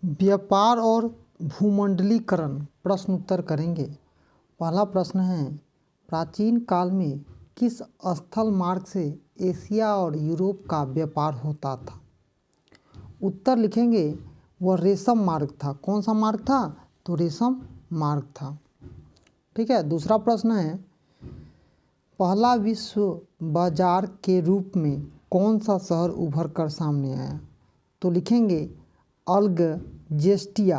व्यापार और भूमंडलीकरण प्रश्न उत्तर करेंगे। पहला प्रश्न है, प्राचीन काल में किस स्थल मार्ग से एशिया और यूरोप का व्यापार होता था? उत्तर लिखेंगे वह रेशम मार्ग था। कौन सा मार्ग था? तो रेशम मार्ग था। ठीक है। दूसरा प्रश्न है, पहला विश्व बाजार के रूप में कौन सा शहर उभर कर सामने आया? तो लिखेंगे अल्गजेस्टिया।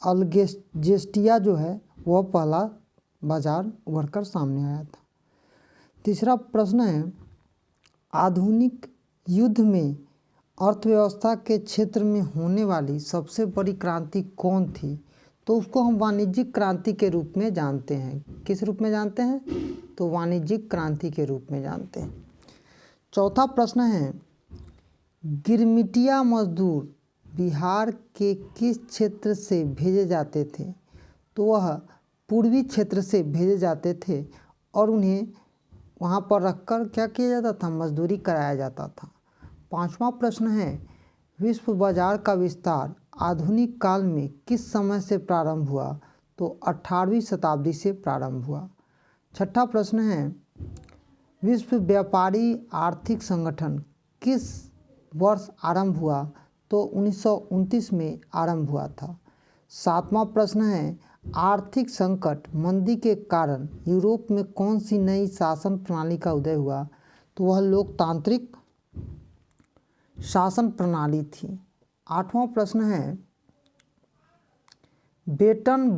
अल्गजेस्टिया जो है वह पहला बाजार उभर कर सामने आया था। तीसरा प्रश्न है, आधुनिक युद्ध में अर्थव्यवस्था के क्षेत्र में होने वाली सबसे बड़ी क्रांति कौन थी? तो उसको हम वाणिज्यिक क्रांति के रूप में जानते हैं। किस रूप में जानते हैं? तो वाणिज्यिक क्रांति के रूप में जानते हैं। चौथा प्रश्न है, गिरमिटिया मजदूर बिहार के किस क्षेत्र से भेजे जाते थे? तो वह पूर्वी क्षेत्र से भेजे जाते थे और उन्हें वहाँ पर रखकर क्या किया जाता था? मजदूरी कराया जाता था। पांचवा प्रश्न है, विश्व बाजार का विस्तार आधुनिक काल में किस समय से प्रारंभ हुआ? तो 18वीं शताब्दी से प्रारंभ हुआ। छठा प्रश्न है, विश्व व्यापारी आर्थिक संगठन किस वर्ष आरंभ हुआ? तो 1929 में आरंभ हुआ था। सातवां प्रश्न है, आर्थिक संकट मंदी के कारण यूरोप में कौन सी नई शासन प्रणाली का उदय हुआ? तो वह लोकतांत्रिक शासन प्रणाली थी। आठवां प्रश्न है, ब्रेटन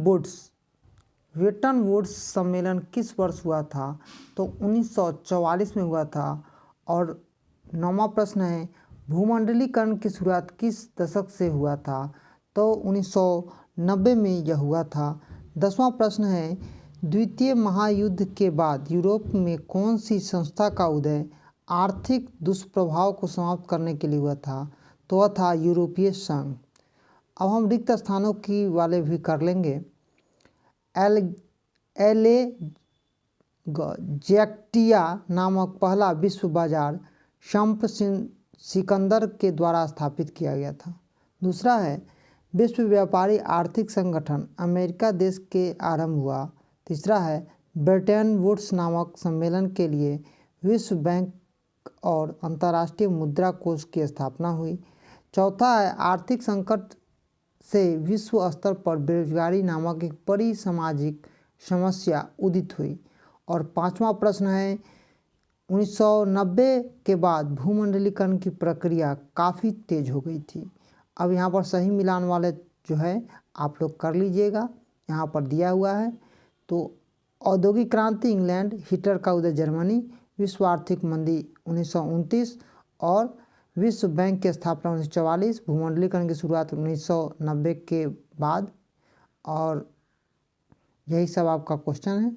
वुड्स सम्मेलन किस वर्ष हुआ था? तो 1944 में हुआ था। और नौवां प्रश्न है, भूमंडलीकरण की शुरुआत किस दशक से हुआ था? तो 1990 में यह हुआ था। 10वां प्रश्न है, द्वितीय महायुद्ध के बाद यूरोप में कौन सी संस्था का उदय आर्थिक दुष्प्रभाव को समाप्त करने के लिए हुआ था? तो वह था यूरोपीय संघ। अब हम रिक्त स्थानों की वाले भी कर लेंगे। अलेक्जेंड्रिया नामक पहला विश्व बाजार सिकंदर के द्वारा स्थापित किया गया था। दूसरा है, विश्व व्यापारी आर्थिक संगठन अमेरिका देश के आरंभ हुआ। तीसरा है, ब्रेटन वुड्स नामक सम्मेलन के लिए विश्व बैंक और अंतर्राष्ट्रीय मुद्रा कोष की स्थापना हुई। चौथा है, आर्थिक संकट से विश्व स्तर पर बेरोजगारी नामक एक बड़ी सामाजिक समस्या उदित हुई। और पांचवा प्रश्न है, 1990 के बाद भूमंडलीकरण की प्रक्रिया काफ़ी तेज हो गई थी। अब यहाँ पर सही मिलान वाले जो है आप लोग कर लीजिएगा, यहाँ पर दिया हुआ है। तो औद्योगिक क्रांति इंग्लैंड, हिटलर का उदय जर्मनी, विश्व आर्थिक मंदी 1929 और विश्व बैंक की स्थापना 1944, भूमंडलीकरण की शुरुआत 1990 के बाद। और यही सब आपका क्वेश्चन है।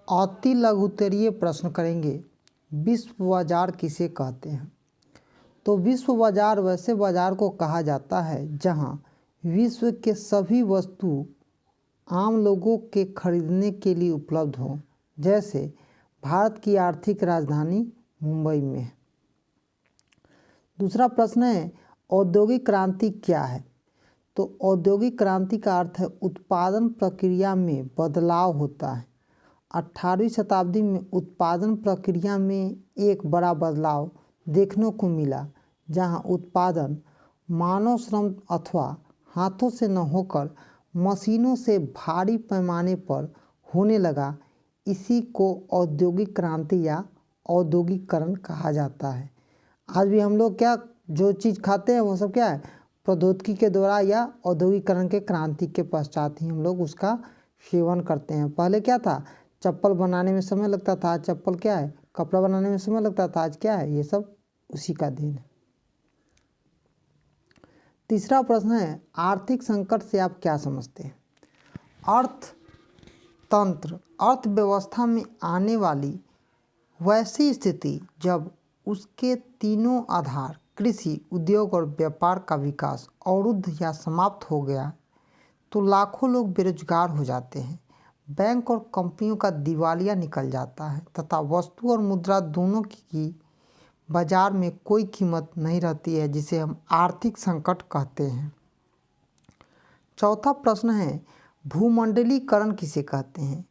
अति लघुत्तरीय प्रश्न करेंगे, विश्व बाजार किसे कहते हैं? तो विश्व बाजार वैसे बाजार को कहा जाता है जहां विश्व के सभी वस्तु आम लोगों के खरीदने के लिए उपलब्ध हो। जैसे भारत की आर्थिक राजधानी मुंबई में है। दूसरा प्रश्न है, औद्योगिक क्रांति क्या है? तो औद्योगिक क्रांति का अर्थ है उत्पादन प्रक्रिया में बदलाव होता है। 18वीं शताब्दी में उत्पादन प्रक्रिया में एक बड़ा बदलाव देखने को मिला, जहां उत्पादन मानव श्रम अथवा हाथों से न होकर मशीनों से भारी पैमाने पर होने लगा। इसी को औद्योगिक क्रांति या औद्योगिकरण कहा जाता है। आज भी हम लोग क्या जो चीज़ खाते हैं वो सब क्या है? प्रौद्योगिकी के द्वारा या औद्योगिकरण के क्रांति के पश्चात ही हम लोग उसका सेवन करते हैं। पहले क्या था? चप्पल बनाने में समय लगता था, आज चप्पल क्या है? कपड़ा बनाने में समय लगता था, आज क्या है? ये सब उसी का देन है। तीसरा प्रश्न है, आर्थिक संकट से आप क्या समझते हैं? अर्थव्यवस्था में आने वाली वैसी स्थिति जब उसके तीनों आधार कृषि, उद्योग और व्यापार का विकास अवरुद्ध या समाप्त हो गया तो लाखों लोग बेरोजगार हो जाते हैं, बैंक और कंपनियों का दिवालिया निकल जाता है तथा वस्तु और मुद्रा दोनों की बाजार में कोई कीमत नहीं रहती है, जिसे हम आर्थिक संकट कहते हैं। चौथा प्रश्न है, भूमंडलीकरण किसे कहते हैं?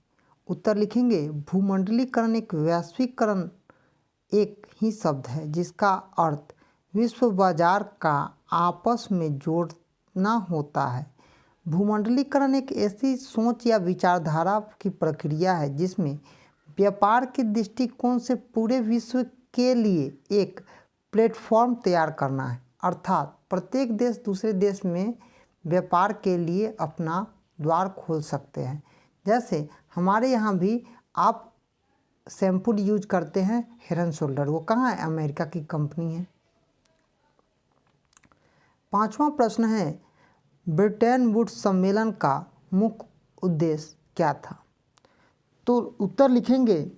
उत्तर लिखेंगे, भूमंडलीकरण एक वैश्वीकरण एक ही शब्द है जिसका अर्थ विश्व बाजार का आपस में जोड़ना होता है। भूमंडलीकरण एक ऐसी सोच या विचारधारा की प्रक्रिया है जिसमें व्यापार के दृष्टिकोण से पूरे विश्व के लिए एक प्लेटफॉर्म तैयार करना है, अर्थात प्रत्येक देश दूसरे देश में व्यापार के लिए अपना द्वार खोल सकते हैं। जैसे हमारे यहाँ भी आप शैम्पू यूज करते हैं हेड एंड शोल्डर, वो कहाँ है? अमेरिका की कंपनी है। पांचवा प्रश्न है, ब्रिटेन वुड्स सम्मेलन का मुख्य उद्देश्य क्या था? तो उत्तर लिखेंगे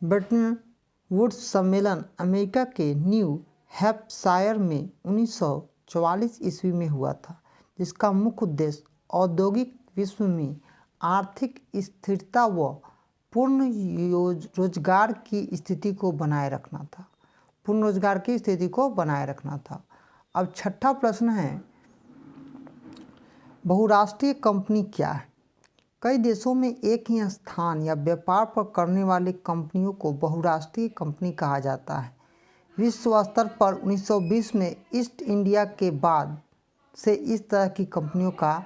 ब्रिटेन वुड्स सम्मेलन अमेरिका के न्यू हैम्पशायर में 1944 ईस्वी में हुआ था, जिसका मुख्य उद्देश्य औद्योगिक विश्व में आर्थिक स्थिरता व पूर्ण रोजगार की स्थिति को बनाए रखना था। अब छठा प्रश्न है, बहुराष्ट्रीय कंपनी क्या है? कई देशों में एक ही स्थान या व्यापार पर करने वाली कंपनियों को बहुराष्ट्रीय कंपनी कहा जाता है। विश्व स्तर पर 1920 में ईस्ट इंडिया के बाद से इस तरह की कंपनियों का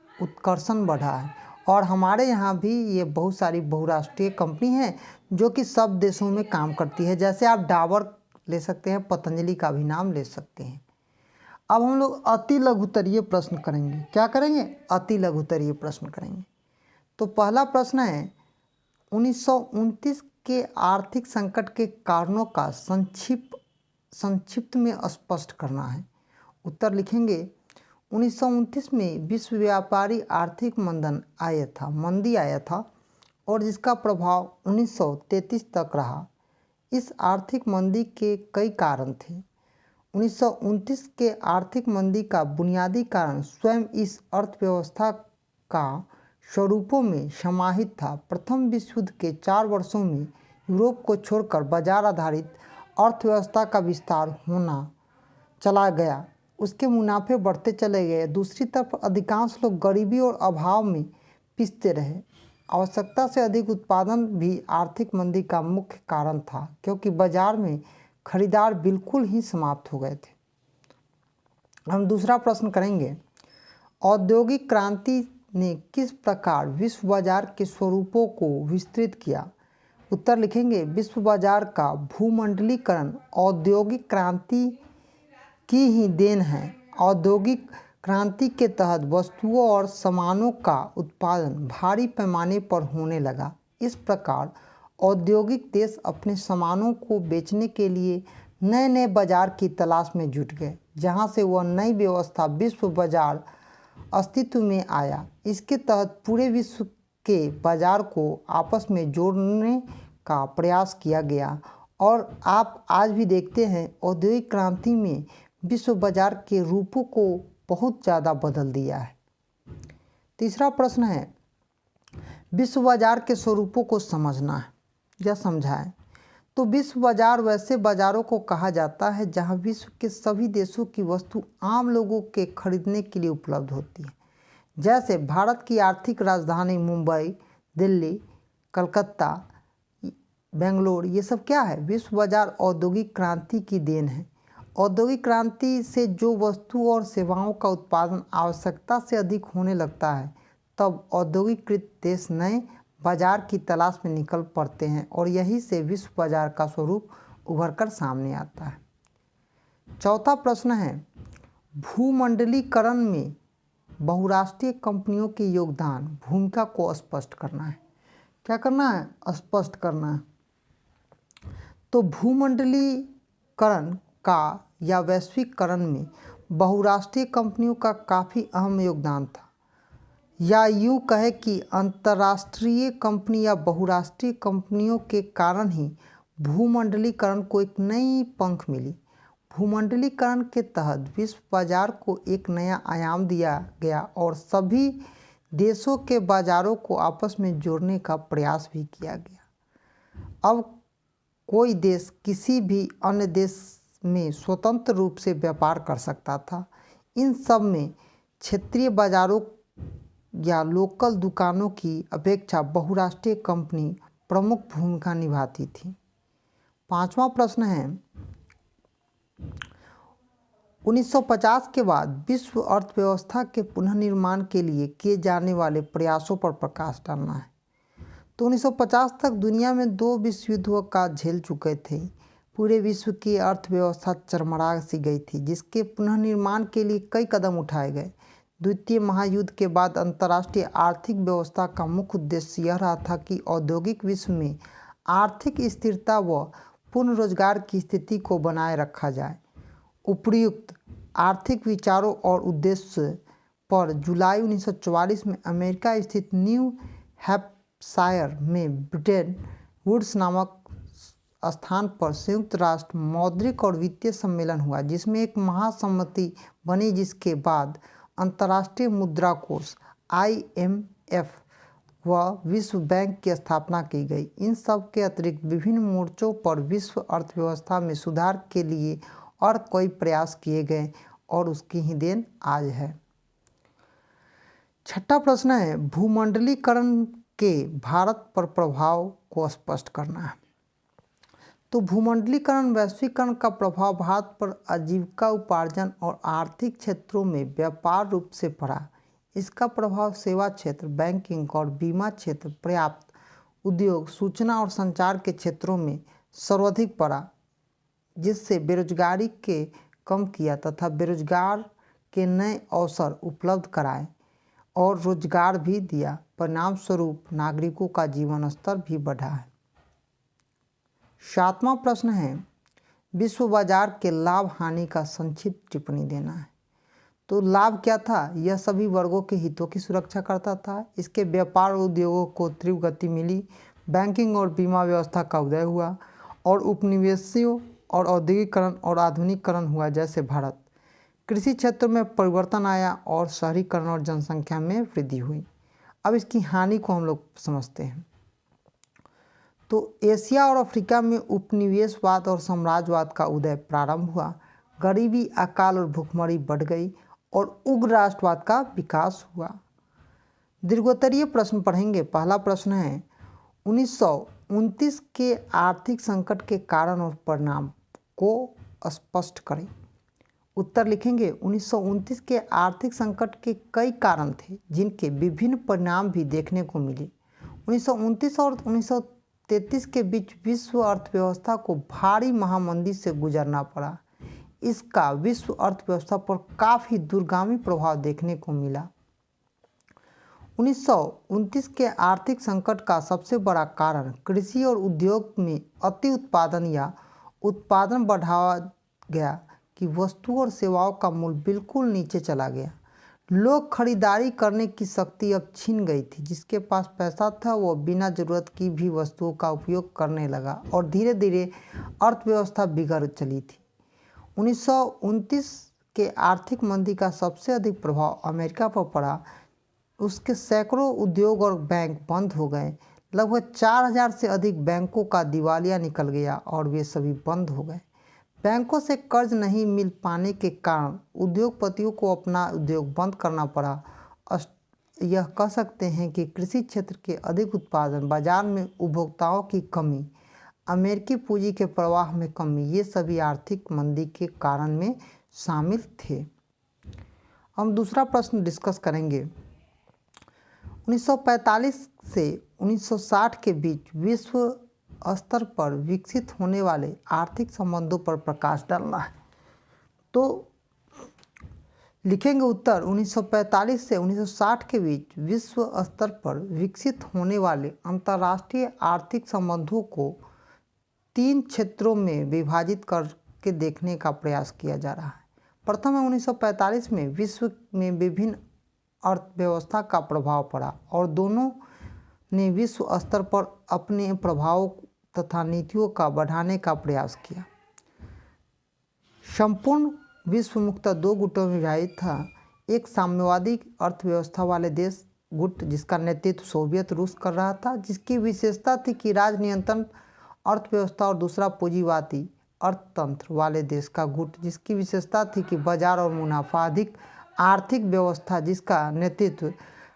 उत्कर्षण बढ़ा है और हमारे यहाँ भी ये बहुत सारी बहुराष्ट्रीय कंपनी हैं जो कि सब देशों में काम करती है। जैसे आप डाबर ले सकते हैं, पतंजलि का भी नाम ले सकते हैं। अब हम लोग अति लघुत्तरीय प्रश्न करेंगे। क्या करेंगे? अति लघुत्तरीय प्रश्न करेंगे। तो पहला प्रश्न है, 1929 के आर्थिक संकट के कारणों का संक्षिप्त में स्पष्ट करना है। उत्तर लिखेंगे, 1929 में विश्व व्यापारी आर्थिक मंदी आया था और जिसका प्रभाव 1933 तक रहा। इस आर्थिक मंदी के कई कारण थे। 1929 के आर्थिक मंदी का बुनियादी कारण स्वयं इस अर्थव्यवस्था का स्वरूपों में समाहित था। प्रथम विश्व युद्ध के 4 वर्षों में यूरोप को छोड़कर बाजार आधारित अर्थव्यवस्था का विस्तार होना चला गया, उसके मुनाफे बढ़ते चले गए। दूसरी तरफ अधिकांश लोग गरीबी और अभाव में पिसते रहे। आवश्यकता से अधिक उत्पादन भी आर्थिक मंदी का मुख्य कारण था, क्योंकि बाजार में खरीदार बिल्कुल ही समाप्त हो गए थे। हम दूसरा प्रश्न करेंगे, औद्योगिक क्रांति ने किस प्रकार विश्व बाजार के स्वरूपों को विस्तृत किया? उत्तर लिखेंगे, विश्व बाजार का भूमंडलीकरण औद्योगिक क्रांति की ही देन है। औद्योगिक क्रांति के तहत वस्तुओं और सामानों का उत्पादन भारी पैमाने पर होने लगा। इस प्रकार औद्योगिक देश अपने सामानों को बेचने के लिए नए नए बाजार की तलाश में जुट गए, जहां से वह नई व्यवस्था विश्व बाजार अस्तित्व में आया। इसके तहत पूरे विश्व के बाजार को आपस में जोड़ने का प्रयास किया गया और आप आज भी देखते हैं औद्योगिक क्रांति में विश्व बाजार के रूपों को बहुत ज़्यादा बदल दिया है। तीसरा प्रश्न है, विश्व बाजार के स्वरूपों को समझना है या समझाएं। तो विश्व बाजार वैसे बाजारों को कहा जाता है जहां विश्व के सभी देशों की वस्तु आम लोगों के खरीदने के लिए उपलब्ध होती है। जैसे भारत की आर्थिक राजधानी मुंबई, दिल्ली, कलकत्ता, बेंगलोर, ये सब क्या है? विश्व बाजार औद्योगिक क्रांति की देन है। औद्योगिक क्रांति से जो वस्तु और सेवाओं का उत्पादन आवश्यकता से अधिक होने लगता है, तब औद्योगिकृत देश नए बाजार की तलाश में निकल पड़ते हैं और यही से विश्व बाजार का स्वरूप उभरकर सामने आता है। चौथा प्रश्न है, भूमंडलीकरण में बहुराष्ट्रीय कंपनियों के योगदान भूमिका को स्पष्ट करना है। क्या करना है? स्पष्ट करना है। तो भूमंडलीकरण का या वैश्वीकरण में बहुराष्ट्रीय कंपनियों का काफ़ी अहम योगदान था, या यूँ कहे कि अंतर्राष्ट्रीय कंपनी या बहुराष्ट्रीय कंपनियों के कारण ही भूमंडलीकरण को एक नई पंख मिली। भूमंडलीकरण के तहत विश्व बाजार को एक नया आयाम दिया गया और सभी देशों के बाजारों को आपस में जोड़ने का प्रयास भी किया गया। अब कोई देश किसी भी अन्य देश में स्वतंत्र रूप से व्यापार कर सकता था। इन सब में क्षेत्रीय बाजारों या लोकल दुकानों की अपेक्षा बहुराष्ट्रीय कंपनी प्रमुख भूमिका निभाती थी। पांचवा प्रश्न है, 1950 के बाद विश्व अर्थव्यवस्था के पुनर्निर्माण के लिए किए जाने वाले प्रयासों पर प्रकाश डालना है। तो 1950 तक दुनिया में 2 विश्व युद्धों का झेल चुके थे। पूरे विश्व की अर्थव्यवस्था चरमरा सी गई थी, जिसके पुनर्निर्माण के लिए कई कदम उठाए गए। द्वितीय महायुद्ध के बाद अंतर्राष्ट्रीय आर्थिक व्यवस्था का मुख्य उद्देश्य यह रहा था कि औद्योगिक विश्व में आर्थिक स्थिरता व पूर्ण रोजगार की स्थिति को बनाए रखा जाए। उपर्युक्त आर्थिक विचारों और उद्देश्य पर जुलाई 1944 में अमेरिका स्थित न्यू हैम्पशायर में ब्रिटेन वुड्स नामक स्थान पर संयुक्त राष्ट्र मौद्रिक और वित्तीय सम्मेलन हुआ, जिसमें एक महासमिति बनी, जिसके बाद अंतर्राष्ट्रीय मुद्रा कोष IMF व विश्व बैंक की स्थापना की गई। इन सब के अतिरिक्त विभिन्न मोर्चों पर विश्व अर्थव्यवस्था में सुधार के लिए और कई प्रयास किए गए और उसकी ही देन आज है। छठा प्रश्न है, भूमंडलीकरण के भारत पर प्रभाव को स्पष्ट करना है। तो भूमंडलीकरण वैश्वीकरण का प्रभाव भारत पर आजीविका उपार्जन और आर्थिक क्षेत्रों में व्यापार रूप से पड़ा। इसका प्रभाव सेवा क्षेत्र, बैंकिंग और बीमा क्षेत्र, पर्याप्त उद्योग, सूचना और संचार के क्षेत्रों में सर्वाधिक पड़ा, जिससे बेरोजगारी के कम किया तथा बेरोजगार के नए अवसर उपलब्ध कराए और रोजगार भी दिया। परिणाम स्वरूप नागरिकों का जीवन स्तर भी बढ़ा है। सातवां प्रश्न है, विश्व बाजार के लाभ हानि का संक्षिप्त टिप्पणी देना है। तो लाभ क्या था? यह सभी वर्गों के हितों की सुरक्षा करता था। इसके व्यापार और उद्योगों को तीव्र गति मिली, बैंकिंग और बीमा व्यवस्था का उदय हुआ और उपनिवेशियों और औद्योगिकरण और आधुनिकीकरण हुआ। जैसे भारत, कृषि क्षेत्र में परिवर्तन आया और शहरीकरण और जनसंख्या में वृद्धि हुई। अब इसकी हानि को हम लोग समझते हैं। तो एशिया और अफ्रीका में उपनिवेशवाद और साम्राज्यवाद का उदय प्रारंभ हुआ। गरीबी, अकाल और भूखमरी बढ़ गई और उग्र राष्ट्रवाद का विकास हुआ। दीर्घोत्तरीय प्रश्न पढ़ेंगे। पहला प्रश्न है, 1929 के आर्थिक संकट के कारण और परिणाम को स्पष्ट करें। उत्तर लिखेंगे। 1929 के आर्थिक संकट के कई कारण थे, जिनके विभिन्न परिणाम भी देखने को मिले। 1929 और 1933 के बीच विश्व अर्थव्यवस्था को भारी महामंदी से गुजरना पड़ा। इसका विश्व अर्थव्यवस्था पर काफ़ी दूरगामी प्रभाव देखने को मिला। 1929 के आर्थिक संकट का सबसे बड़ा कारण कृषि और उद्योग में अति उत्पादन या उत्पादन बढ़ावा गया कि वस्तु और सेवाओं का मूल्य बिल्कुल नीचे चला गया। लोग खरीदारी करने की शक्ति अब छिन गई थी। जिसके पास पैसा था वो बिना जरूरत की भी वस्तुओं का उपयोग करने लगा और धीरे धीरे अर्थव्यवस्था बिगड़ चली थी। 1929 के आर्थिक मंदी का सबसे अधिक प्रभाव अमेरिका पर पड़ा। उसके सैकड़ों उद्योग और बैंक बंद हो गए। लगभग 4000 से अधिक बैंकों का दिवालिया निकल गया और वे सभी बंद हो गए। बैंकों से कर्ज नहीं मिल पाने के कारण उद्योगपतियों को अपना उद्योग बंद करना पड़ा। यह कह सकते हैं कि कृषि क्षेत्र के अधिक उत्पादन, बाजार में उपभोक्ताओं की कमी, अमेरिकी पूंजी के प्रवाह में कमी, ये सभी आर्थिक मंदी के कारण में शामिल थे। हम दूसरा प्रश्न डिस्कस करेंगे। 1945 से 1960 के बीच विश्व स्तर पर विकसित होने वाले आर्थिक संबंधों पर प्रकाश डालना है। तो लिखेंगे उत्तर। 1945 से 1960 के बीच विश्व स्तर पर विकसित होने वाले अंतर्राष्ट्रीय आर्थिक संबंधों को 3 क्षेत्रों में विभाजित करके देखने का प्रयास किया जा रहा है। प्रथम है, 1945 में विश्व में विभिन्न अर्थव्यवस्था का प्रभाव पड़ा और दोनों ने विश्व स्तर पर अपने प्रभाव तथा नीतियों का बढ़ाने का प्रयास किया। संपूर्ण विश्व मुख्यतः 2 गुटों में विभाजित था। एक साम्यवादी अर्थव्यवस्था वाले देश गुट जिसका नेतृत्व सोवियत रूस कर रहा था, जिसकी विशेषता थी कि राज नियंत्रण अर्थव्यवस्था, और दूसरा पूंजीवादी अर्थतंत्र वाले देश का गुट जिसकी विशेषता थी कि बाजार और मुनाफा अधिक आर्थिक व्यवस्था, जिसका नेतृत्व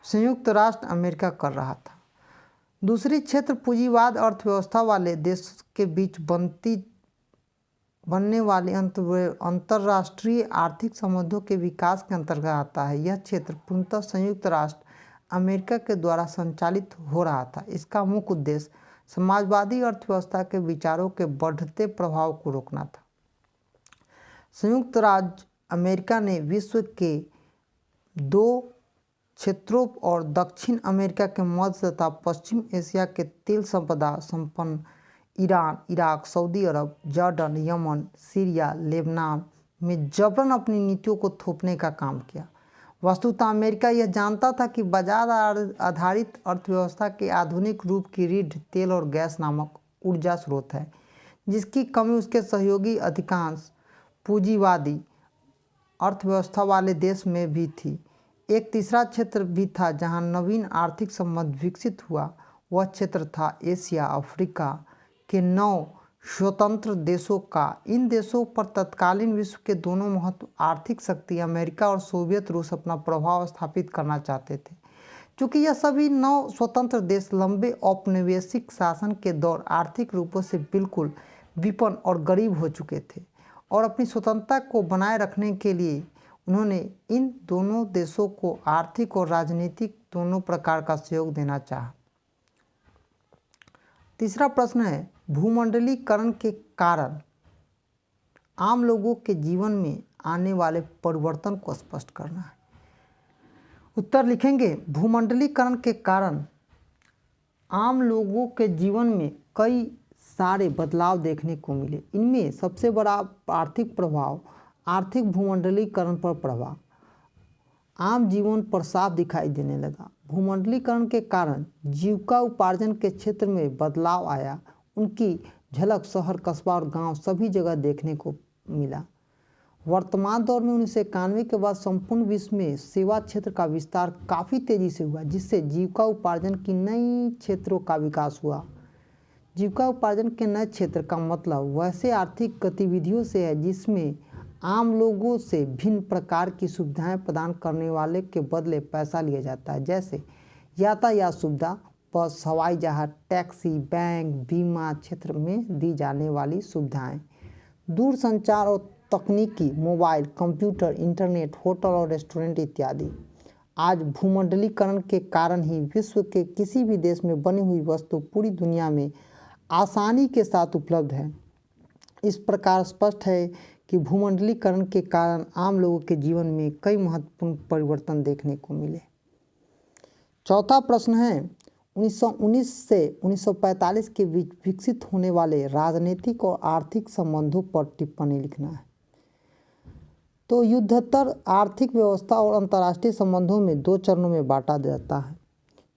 संयुक्त राष्ट्र अमेरिका कर रहा था। दूसरी क्षेत्र पूंजीवाद अर्थव्यवस्था वाले देश के बीच बनने वाले अंतर्राष्ट्रीय आर्थिक संबंधों के विकास के अंतर्गत आता है। यह क्षेत्र पूर्णतः संयुक्त राष्ट्र अमेरिका के द्वारा संचालित हो रहा था। इसका मुख्य उद्देश्य समाजवादी अर्थव्यवस्था के विचारों के बढ़ते प्रभाव को रोकना था। संयुक्त राज्य अमेरिका ने विश्व के 2 क्षेत्रों और दक्षिण अमेरिका के मध्य तथा पश्चिम एशिया के तेल संपदा संपन्न ईरान, इराक, सऊदी अरब, जॉर्डन, यमन, सीरिया, लेबनान में जबरन अपनी नीतियों को थोपने का काम किया। वस्तुतः अमेरिका यह जानता था कि बाजार आधारित अर्थव्यवस्था के आधुनिक रूप की रीढ़ तेल और गैस नामक ऊर्जा स्रोत है, जिसकी कमी उसके सहयोगी अधिकांश पूंजीवादी अर्थव्यवस्था वाले देश में भी थी। एक तीसरा क्षेत्र भी था जहां नवीन आर्थिक संबंध विकसित हुआ। वह क्षेत्र था एशिया अफ्रीका के 9 स्वतंत्र देशों का। इन देशों पर तत्कालीन विश्व के दोनों महत्व आर्थिक शक्ति अमेरिका और सोवियत रूस अपना प्रभाव स्थापित करना चाहते थे। क्योंकि यह सभी 9 स्वतंत्र देश लंबे औपनिवेशिक शासन के दौर आर्थिक रूपों से बिल्कुल विपन्न और गरीब हो चुके थे, और अपनी स्वतंत्रता को बनाए रखने के लिए उन्होंने इन दोनों देशों को आर्थिक और राजनीतिक दोनों प्रकार का सहयोग देना चाहा। तीसरा प्रश्न है, भूमंडलीकरण के कारण आम लोगों के जीवन में आने वाले परिवर्तन को स्पष्ट करना है। उत्तर लिखेंगे, भूमंडलीकरण के कारण आम लोगों के जीवन में कई सारे बदलाव देखने को मिले। इनमें सबसे बड़ा आर्थिक प्रभाव, आर्थिक भूमंडलीकरण पर प्रभाव आम जीवन पर साफ दिखाई देने लगा। भूमंडलीकरण के कारण जीविका उपार्जन के क्षेत्र में बदलाव आया। उनकी झलक शहर, कस्बा और गांव सभी जगह देखने को मिला। वर्तमान दौर में 1991 के बाद संपूर्ण विश्व में सेवा क्षेत्र का विस्तार काफ़ी तेज़ी से हुआ, जिससे जीविका उपार्जन की नई क्षेत्रों का विकास हुआ। जीविका उपार्जन के नए क्षेत्र का मतलब वैसे आर्थिक गतिविधियों से है जिसमें आम लोगों से भिन्न प्रकार की सुविधाएं प्रदान करने वाले के बदले पैसा लिया जाता है, जैसे यातायात सुविधा, बस, हवाई जहाज, टैक्सी, बैंक, बीमा क्षेत्र में दी जाने वाली सुविधाएं, दूरसंचार और तकनीकी, मोबाइल, कंप्यूटर, इंटरनेट, होटल और रेस्टोरेंट इत्यादि। आज भूमंडलीकरण के कारण ही विश्व के किसी भी देश में बनी हुई वस्तु पूरी दुनिया में आसानी के साथ उपलब्ध है। इस प्रकार स्पष्ट है कि भूमंडलीकरण के कारण आम लोगों के जीवन में कई महत्वपूर्ण परिवर्तन देखने को मिले। चौथा प्रश्न है, 1919 से 1945 के बीच विकसित होने वाले राजनीतिक और आर्थिक संबंधों पर टिप्पणी लिखना है। तो युद्धोत्तर आर्थिक व्यवस्था और अंतर्राष्ट्रीय संबंधों में 2 चरणों में बांटा जाता है,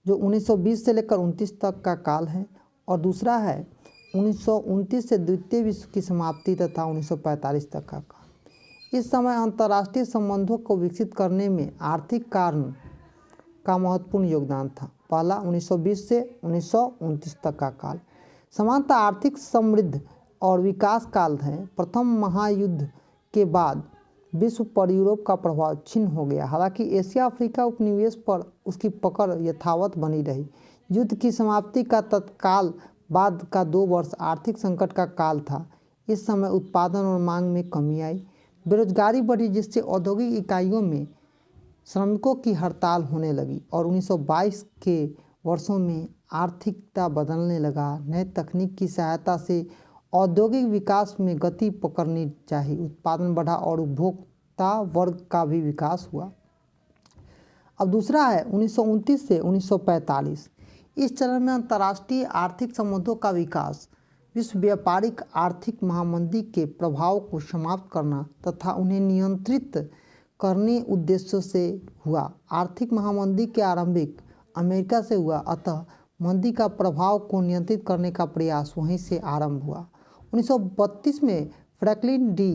जो 1920 से लेकर 29 तक का काल है, और दूसरा है 1929 से द्वितीय विश्व की समाप्ति तथा 1945 तक का काल। इस समय अंतर्राष्ट्रीय संबंधों को विकसित करने में आर्थिक कारण का महत्वपूर्ण योगदान था। पहला 1920 से 1929 तक का काल सामान्यतः आर्थिक समृद्ध और विकास काल है। प्रथम महायुद्ध के बाद विश्व पर यूरोप का प्रभाव क्षीण हो गया। हालांकि एशिया अफ्रीका उपनिवेश पर उसकी पकड़ यथावत बनी रही। युद्ध की समाप्ति का तत्काल बाद का 2 वर्ष आर्थिक संकट का काल था। इस समय उत्पादन और मांग में कमी आई, बेरोजगारी बढ़ी, जिससे औद्योगिक इकाइयों में श्रमिकों की हड़ताल होने लगी, और 1922 के वर्षों में आर्थिकता बदलने लगा। नए तकनीक की सहायता से औद्योगिक विकास में गति पकड़नी चाहिए, उत्पादन बढ़ा और उपभोक्ता वर्ग का भी विकास हुआ। अब दूसरा है 1929 से 1945। इस चरण में अंतर्राष्ट्रीय आर्थिक संबंधों का विकास, विश्व व्यापारिक आर्थिक महामंदी के प्रभाव को समाप्त करना तथा उन्हें नियंत्रित करने उद्देश्यों से हुआ। आर्थिक महामंदी के आरंभिक अमेरिका से हुआ, अतः मंदी का प्रभाव को नियंत्रित करने का प्रयास वहीं से आरंभ हुआ। 1932 में फ्रैंकलिन डी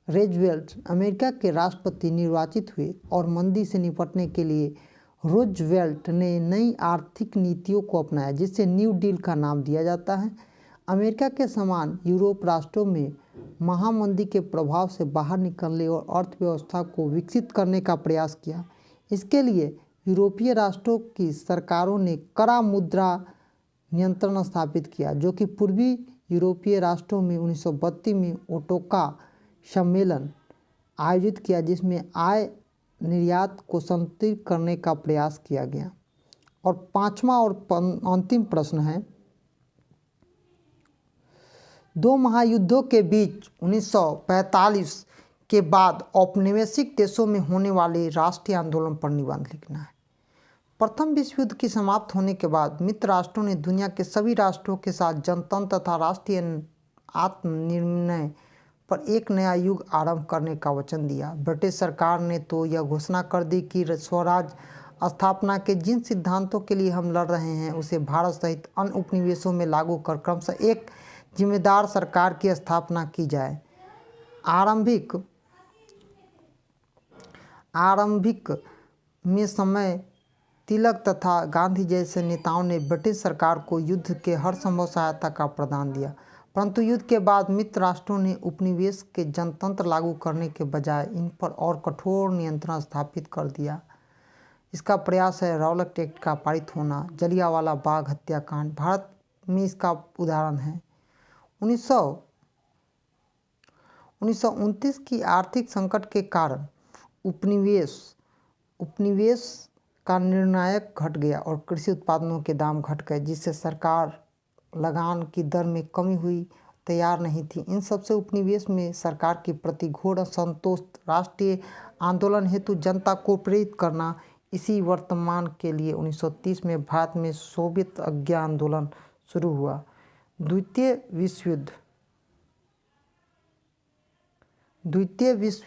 रूजवेल्ट अमेरिका के राष्ट्रपति निर्वाचित हुए और मंदी से निपटने के लिए रूजवेल्ट ने नई आर्थिक नीतियों को अपनाया जिसे न्यू डील का नाम दिया जाता है। अमेरिका के समान यूरोप राष्ट्रों में महामंदी के प्रभाव से बाहर निकलने और अर्थव्यवस्था को विकसित करने का प्रयास किया। इसके लिए यूरोपीय राष्ट्रों की सरकारों ने कड़ा मुद्रा नियंत्रण स्थापित किया, जो कि पूर्वी यूरोपीय राष्ट्रों में 1932 में ओटोका सम्मेलन आयोजित किया, जिसमें आय निर्यात को संतुलित करने का प्रयास किया गया। और पांचवा और अंतिम प्रश्न है, दो महायुद्धों के बीच 1945 के बाद औपनिवेशिक देशों में होने वाले राष्ट्रीय आंदोलन पर निबंध लिखना है। प्रथम विश्व युद्ध की समाप्त होने के बाद मित्र राष्ट्रों ने दुनिया के सभी राष्ट्रों के साथ जनतंत्र तथा राष्ट्रीय आत्मनिर्णय पर एक नया युग आरंभ करने का वचन दिया। ब्रिटिश सरकार ने तो यह घोषणा कर दी कि स्वराज स्थापना के जिन सिद्धांतों के लिए हम लड़ रहे हैं उसे भारत सहित अन्य उपनिवेशों में लागू कर क्रमशः एक जिम्मेदार सरकार की स्थापना की जाए। आरंभिक में समय तिलक तथा गांधी जैसे नेताओं ने ब्रिटिश सरकार को युद्ध के हर संभव सहायता का प्रदान दिया, परंतु युद्ध के बाद मित्र राष्ट्रों ने उपनिवेश के जनतंत्र लागू करने के बजाय इन पर और कठोर नियंत्रण स्थापित कर दिया। इसका प्रयास है रॉलेट एक्ट का पारित होना। जलियांवाला बाग हत्याकांड भारत में इसका उदाहरण है। 1929 की आर्थिक संकट के कारण उपनिवेश का निर्णायक घट गया और कृषि उत्पादनों के दाम घट गए, जिससे सरकार लगान की दर में कमी हुई तैयार नहीं थी। इन सबसे उपनिवेश में सरकार के प्रति घोर असंतोष, राष्ट्रीय आंदोलन हेतु जनता को प्रेरित करना, इसी वर्तमान के लिए 1930 में भारत में सोवियत आज्ञा आंदोलन शुरू हुआ। द्वितीय विश्व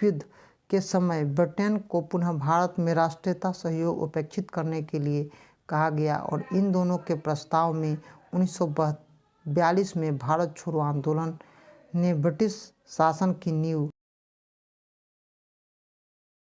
युद्ध के समय ब्रिटेन को पुनः भारत में राष्ट्रीयता सहयोग उपेक्षित करने के लिए कहा गया और इन दोनों के प्रस्ताव में 1942 में भारत छोड़ो आंदोलन ने ब्रिटिश शासन की नींव